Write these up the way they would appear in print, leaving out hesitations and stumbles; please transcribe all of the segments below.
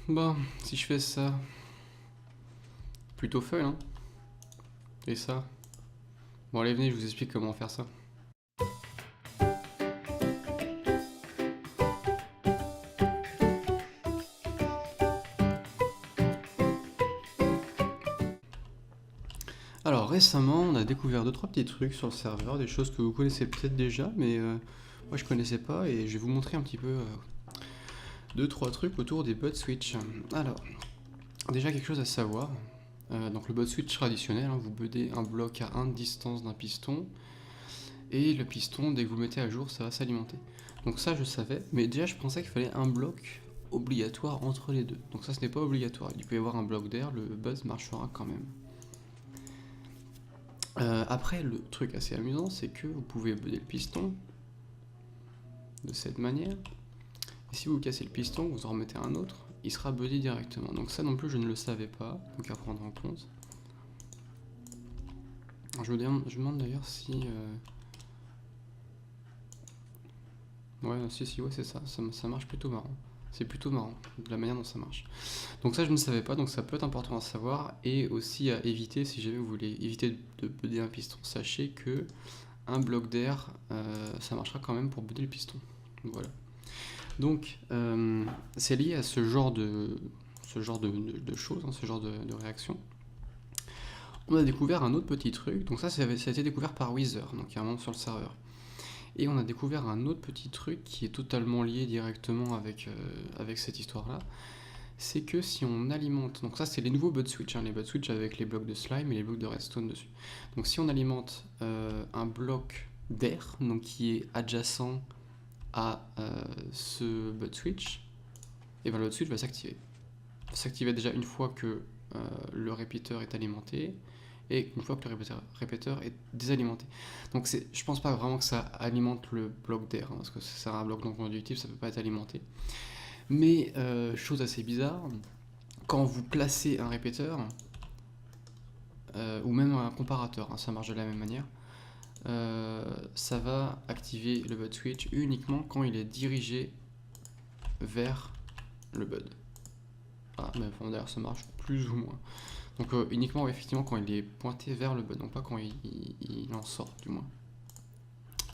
Bon, si je fais ça, plutôt fun, hein. Et ça. Bon, allez, venez, je vous explique comment faire ça. Alors, récemment, on a découvert 2-3 petits trucs sur le serveur, des choses que vous connaissez peut-être déjà, mais moi je connaissais pas, et je vais vous montrer un petit peu 2-3 trucs autour des bot switch. Alors, déjà quelque chose à savoir. Donc le bot switch traditionnel, hein, vous budez un bloc à 1 de distance d'un piston, et le piston, dès que vous le mettez à jour, ça va s'alimenter. Donc ça je savais, mais déjà je pensais qu'il fallait un bloc obligatoire entre les deux. Donc ça ce n'est pas obligatoire, il peut y avoir un bloc d'air, le buzz marchera quand même. Après, le truc assez amusant, c'est que vous pouvez buder le piston de cette manière. Et si vous cassez le piston, vous en remettez un autre, il sera budé directement. Donc ça non plus, je ne le savais pas, donc à prendre en compte. Je me demande d'ailleurs si... Ouais, si, ouais, c'est ça, ça marche plutôt marrant. C'est plutôt marrant, de la manière dont ça marche. Donc ça, je ne savais pas, donc ça peut être important à savoir. Et aussi à éviter, si jamais vous voulez éviter de buder un piston, sachez que un bloc d'air, ça marchera quand même pour buder le piston. Voilà. Donc, c'est lié à ce genre de choses, hein, ce genre de réaction. On a découvert un autre petit truc, donc ça a été découvert par Wither, donc il y a un moment sur le serveur. Et on a découvert un autre petit truc qui est totalement lié directement avec cette histoire-là. C'est que si on alimente, donc ça c'est les nouveaux bud switch, hein, les bud switch avec les blocs de slime et les blocs de redstone dessus. Donc si on alimente un bloc d'air, donc qui est adjacent à ce bud switch, et bien le bud switch va s'activer. Il va s'activer déjà une fois que le répéteur est alimenté, et une fois que le répéteur est désalimenté. Donc je pense pas vraiment que ça alimente le bloc d'air, hein, parce que c'est un bloc non conductif, ça peut pas être alimenté. Mais chose assez bizarre, quand vous placez un répéteur, ou même un comparateur, hein, ça marche de la même manière, ça va activer le bud switch uniquement quand il est dirigé vers le bud. Ah, mais enfin, d'ailleurs ça marche plus ou moins. Donc uniquement effectivement quand il est pointé vers le bud, donc pas quand il en sort du moins.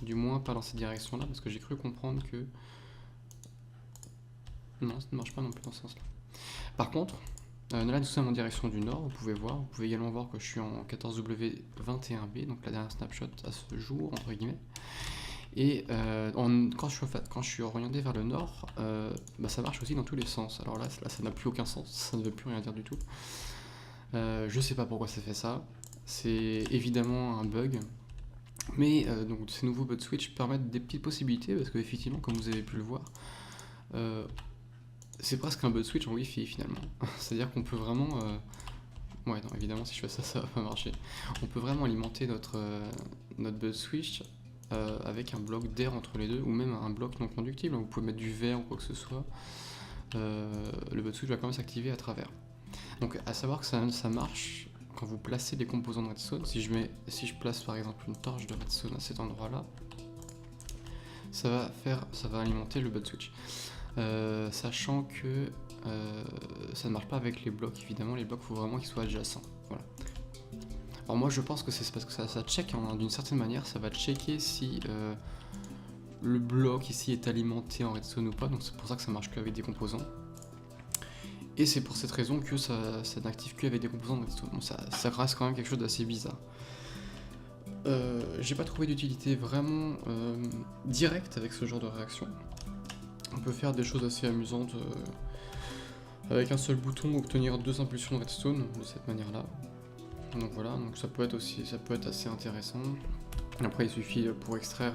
Du moins pas dans cette direction là, parce que j'ai cru comprendre que... Non, ça ne marche pas non plus dans ce sens là. Par contre, là nous sommes en direction du nord, vous pouvez également voir que je suis en 14W21B, donc la dernière snapshot à ce jour, entre guillemets. Et quand je suis orienté vers le nord, ça marche aussi dans tous les sens. Alors là ça n'a plus aucun sens, ça ne veut plus rien dire du tout. Je sais pas pourquoi ça fait ça, c'est évidemment un bug, mais donc ces nouveaux bud switch permettent des petites possibilités, parce que effectivement, comme vous avez pu le voir, c'est presque un bud switch en Wi-Fi finalement. C'est-à-dire qu'on peut vraiment... Ouais, non, évidemment, si je fais ça, ça va pas marcher. On peut vraiment alimenter notre bud switch avec un bloc d'air entre les deux, ou même un bloc non conductible. Vous pouvez mettre du verre ou quoi que ce soit. Le bud switch va quand même s'activer à travers. Donc à savoir que ça marche quand vous placez les composants de redstone. Si je place par exemple une torche de redstone à cet endroit là, ça va alimenter le bud switch. Sachant que ça ne marche pas avec les blocs, évidemment, les blocs il faut vraiment qu'ils soient adjacents. Voilà. Alors moi je pense que c'est parce que ça check, hein, d'une certaine manière, ça va checker si le bloc ici est alimenté en redstone ou pas, donc c'est pour ça que ça marche qu'avec des composants. Et c'est pour cette raison que ça n'active qu'avec des composants de redstone. Donc ça reste quand même quelque chose d'assez bizarre. J'ai pas trouvé d'utilité vraiment directe avec ce genre de réaction. On peut faire des choses assez amusantes avec un seul bouton, obtenir 2 impulsions de redstone de cette manière-là. Donc voilà, donc ça peut être assez intéressant. Après il suffit pour extraire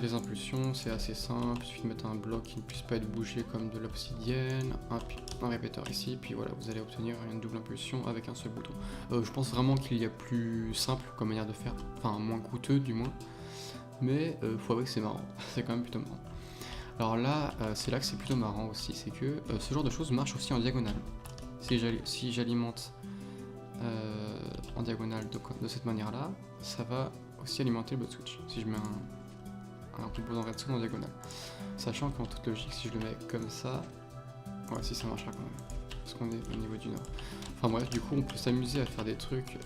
les impulsions, c'est assez simple, il suffit de mettre un bloc qui ne puisse pas être bougé comme de l'obsidienne, un répéteur ici, puis voilà, vous allez obtenir une double impulsion avec un seul bouton. Je pense vraiment qu'il y a plus simple comme manière de faire, enfin moins coûteux du moins, mais faut avouer que c'est marrant, c'est quand même plutôt marrant. Alors là, c'est là que c'est plutôt marrant aussi, c'est que ce genre de choses marche aussi en diagonale. Si j'alimente en diagonale de cette manière-là, ça va aussi alimenter le bot switch. Si je mets un composant redstone en diagonale. Sachant qu'en toute logique, si je le mets comme ça, Ouais, si ça marchera quand même. Parce qu'on est au niveau du nord. Enfin bref, du coup, on peut s'amuser à faire des trucs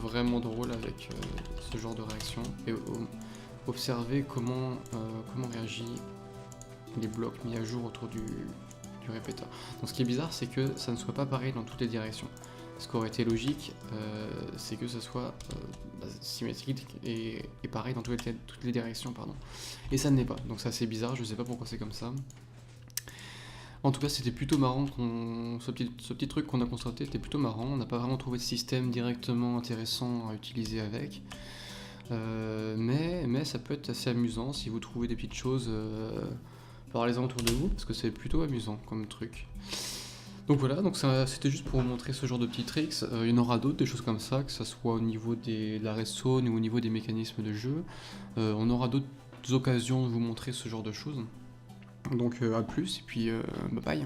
vraiment drôles avec ce genre de réaction et observer comment réagit les blocs mis à jour autour du répéteur. Donc ce qui est bizarre, c'est que ça ne soit pas pareil dans toutes les directions. Ce qui aurait été logique, c'est que ça soit symétrique et pareil dans toutes les directions, pardon. Et ça ne l'est pas, donc c'est assez bizarre, je sais pas pourquoi c'est comme ça. En tout cas, c'était plutôt marrant, ce petit truc qu'on a constaté était plutôt marrant, on n'a pas vraiment trouvé de système directement intéressant à utiliser avec. Mais ça peut être assez amusant si vous trouvez des petites choses, parlez-en autour de vous, parce que c'est plutôt amusant comme truc. Donc voilà, donc c'était juste pour vous montrer ce genre de petits tricks. Il y en aura d'autres, des choses comme ça, que ce soit au niveau de la redstone ou au niveau des mécanismes de jeu. On aura d'autres occasions de vous montrer ce genre de choses. Donc à plus, et puis bye bye.